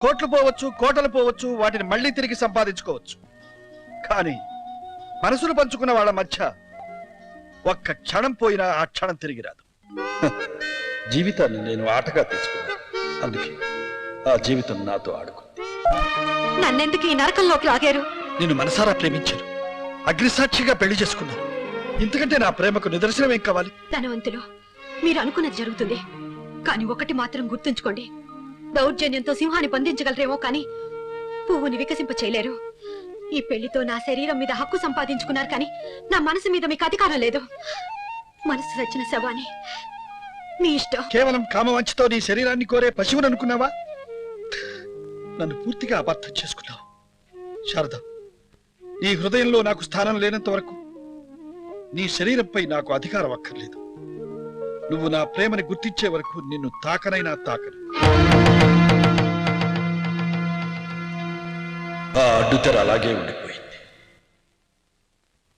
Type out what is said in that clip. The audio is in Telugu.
కోట్లు పోవచ్చు, కోటలు పోవచ్చు, వాటిని మళ్ళీ తిరిగి సంపాదించుకోవచ్చు. కానీ మనసును పంచుకున్న వాళ్ళ మధ్య ఒక్క క్షణం పోయినా ఆ క్షణం తిరిగి రాదు. జీవితాన్ని నేను ఆటగా తీసుకున్నాను. అందుకే ఆ జీవితం నాతో ఆడుకుంది. నన్నెందుకు ఈ నరకంలోకి లాగారు? నేను మనసారా ప్రేమించాను, అగ్నిసాక్షిగా పెళ్లి చేసుకున్నాను. ఇంతకంటే నా ప్రేమకు నిదర్శనం ఏం కావాలి? ధనవంతులు, మీరు అనుకున్నది జరుగుతుంది. కానీ ఒకటి మాత్రం గుర్తుంచుకోండి, దౌర్జన్యంతో సింహాన్ని బంధించగలరేమో కానీ పువ్వుని వికసింప చేయలేరు. ఈ పెళ్లితో నా శరీరం మీద హక్కు సంపాదించుకున్నారు, కానీ నా మనసు మీద మీకు అధికారం లేదు. మనసు వచ్చిన శవాన్ని మీ ఇష్టం. కేవలం కామవంచతో నీ శరీరాన్ని కోరే పశువుని అనుకున్నావా? నన్ను పూర్తిగా అపార్థం చేసుకున్నావు. శారద, నీ హృదయంలో నాకు స్థానం లేనంత వరకు నీ శరీరంపై నాకు అధికారం అక్కర్లేదు. నువ్వు నా ప్రేమని గుర్తించే వరకు నిన్ను తాకనైనా తాకను. ఆ అడ్డుతెర అలాగే ఉండిపోయింది.